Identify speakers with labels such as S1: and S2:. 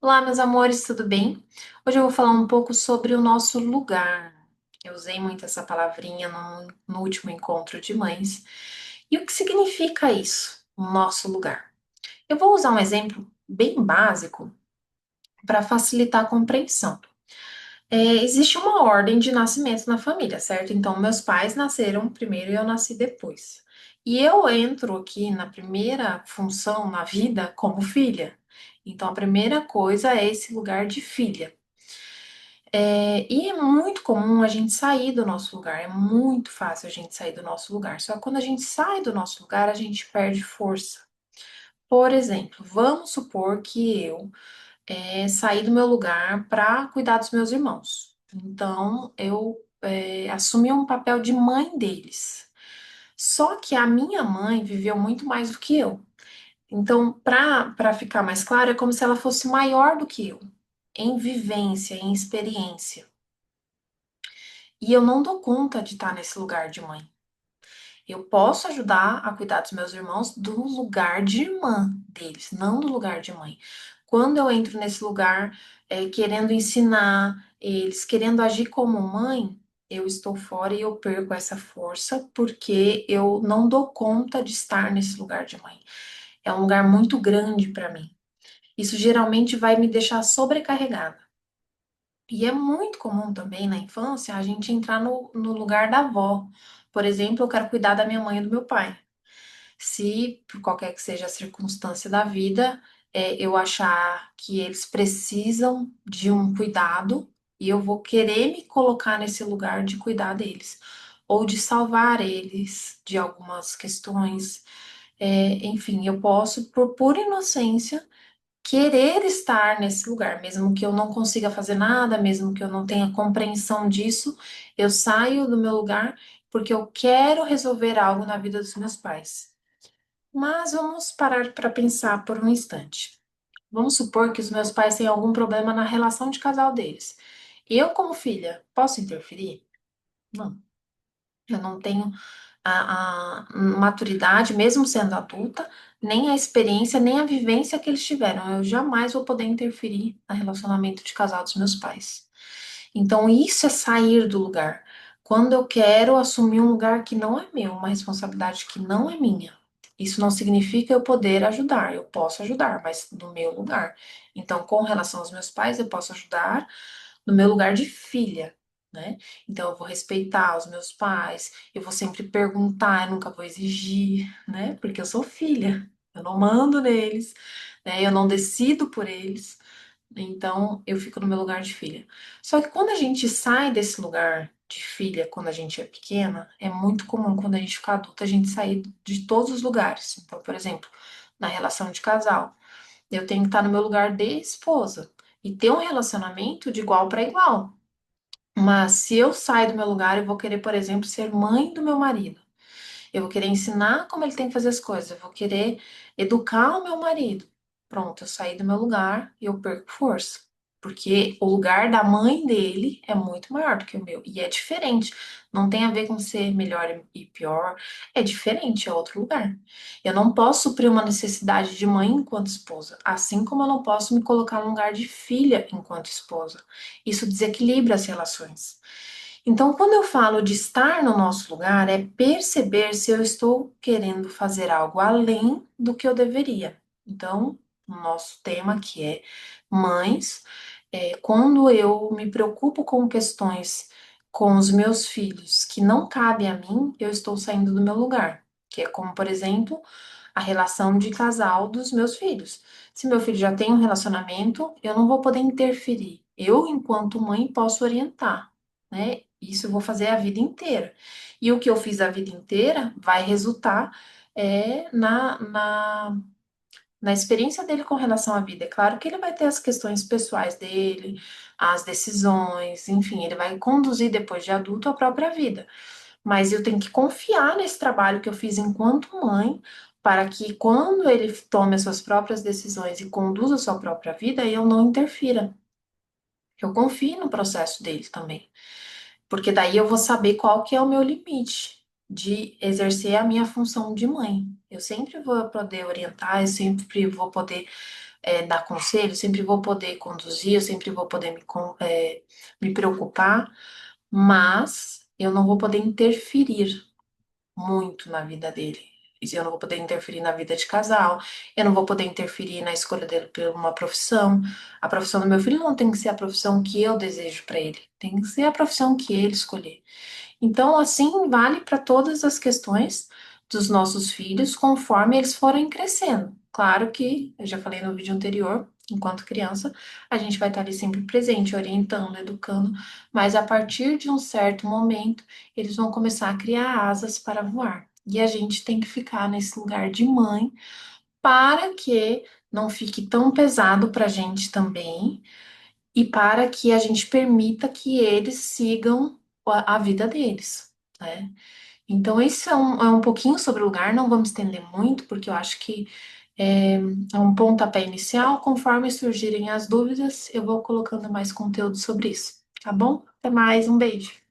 S1: Olá, meus amores, tudo bem? Hoje eu vou falar um pouco sobre o nosso lugar. Eu usei muito essa palavrinha no último encontro de mães. E o que significa isso, o nosso lugar? Eu vou usar um exemplo bem básico para facilitar a compreensão. Existe uma ordem de nascimento na família, certo? Então, meus pais nasceram primeiro e eu nasci depois. E eu entro aqui na primeira função na vida como filha. Então, a primeira coisa é esse lugar de filha. E é muito comum a gente sair do nosso lugar, é muito fácil a gente sair do nosso lugar. Só que quando a gente sai do nosso lugar, a gente perde força. Por exemplo, vamos supor que eu saí do meu lugar para cuidar dos meus irmãos. Então, eu assumi um papel de mãe deles. Só que a minha mãe viveu muito mais do que eu. Então, para ficar mais claro, é como se ela fosse maior do que eu, em vivência, em experiência. E eu não dou conta de estar nesse lugar de mãe. Eu posso ajudar a cuidar dos meus irmãos do lugar de irmã deles, não do lugar de mãe. Quando eu entro nesse lugar, querendo ensinar eles, querendo agir como mãe, eu estou fora e eu perco essa força porque eu não dou conta de estar nesse lugar de mãe. É um lugar muito grande para mim. Isso geralmente vai me deixar sobrecarregada. E é muito comum também na infância a gente entrar no lugar da avó. Por exemplo, eu quero cuidar da minha mãe e do meu pai. Se, por qualquer que seja a circunstância da vida, eu achar que eles precisam de um cuidado e eu vou querer me colocar nesse lugar de cuidar deles, ou de salvar eles de algumas questões. Enfim, eu posso, por pura inocência, querer estar nesse lugar, mesmo que eu não consiga fazer nada, mesmo que eu não tenha compreensão disso, eu saio do meu lugar porque eu quero resolver algo na vida dos meus pais. Mas vamos parar para pensar por um instante. Vamos supor que os meus pais têm algum problema na relação de casal deles. Eu, como filha, posso interferir? Não. Eu não tenho a maturidade, mesmo sendo adulta, nem a experiência, nem a vivência que eles tiveram. Eu jamais vou poder interferir no relacionamento de casal dos meus pais. Então, isso é sair do lugar. Quando eu quero assumir um lugar que não é meu, uma responsabilidade que não é minha. Isso não significa eu poder ajudar, eu posso ajudar, mas no meu lugar. Então, com relação aos meus pais, eu posso ajudar no meu lugar de filha, né? Então, eu vou respeitar os meus pais, eu vou sempre perguntar, eu nunca vou exigir, né? Porque eu sou filha, eu não mando neles, né? Eu não decido por eles. Então, eu fico no meu lugar de filha. Só que quando a gente sai desse lugar de filha, quando a gente é pequena, é muito comum quando a gente fica adulta, a gente sair de todos os lugares. Então, por exemplo, na relação de casal, eu tenho que estar no meu lugar de esposa e ter um relacionamento de igual para igual. Mas se eu sair do meu lugar, eu vou querer, por exemplo, ser mãe do meu marido. Eu vou querer ensinar como ele tem que fazer as coisas. Eu vou querer educar o meu marido. Pronto, eu saí do meu lugar e eu perco força. Porque o lugar da mãe dele é muito maior do que o meu. E é diferente. Não tem a ver com ser melhor e pior. É diferente, é outro lugar. Eu não posso suprir uma necessidade de mãe enquanto esposa. Assim como eu não posso me colocar no lugar de filha enquanto esposa. Isso desequilibra as relações. Então, quando eu falo de estar no nosso lugar, é perceber se eu estou querendo fazer algo além do que eu deveria. Então, o nosso tema que é mães, quando eu me preocupo com questões com os meus filhos que não cabem a mim, eu estou saindo do meu lugar. Que é como, por exemplo, a relação de casal dos meus filhos. Se meu filho já tem um relacionamento, eu não vou poder interferir. Eu, enquanto mãe, posso orientar, né? Isso eu vou fazer a vida inteira. E o que eu fiz a vida inteira vai resultar na experiência dele com relação à vida. É claro que ele vai ter as questões pessoais dele, as decisões, enfim, ele vai conduzir depois de adulto a própria vida. Mas eu tenho que confiar nesse trabalho que eu fiz enquanto mãe, para que quando ele tome as suas próprias decisões e conduza a sua própria vida, eu não interfira. Eu confio no processo dele também. Porque daí eu vou saber qual que é o meu limite de exercer a minha função de mãe. Eu sempre vou poder orientar, eu sempre vou poder dar conselho, sempre vou poder conduzir, eu sempre vou poder me preocupar, mas eu não vou poder interferir muito na vida dele. Eu não vou poder interferir na vida de casal, eu não vou poder interferir na escolha dele por uma profissão. A profissão do meu filho não tem que ser a profissão que eu desejo para ele, tem que ser a profissão que ele escolher. Então, assim, vale para todas as questões dos nossos filhos conforme eles forem crescendo. Claro que, eu já falei no vídeo anterior, enquanto criança, a gente vai estar ali sempre presente, orientando, educando, mas a partir de um certo momento, eles vão começar a criar asas para voar. E a gente tem que ficar nesse lugar de mãe para que não fique tão pesado para a gente também e para que a gente permita que eles sigam a vida deles, né? Então, esse é um pouquinho sobre o lugar, não vamos estender muito, porque eu acho que é um pontapé inicial. Conforme surgirem as dúvidas, eu vou colocando mais conteúdo sobre isso, tá bom? Até mais, um beijo.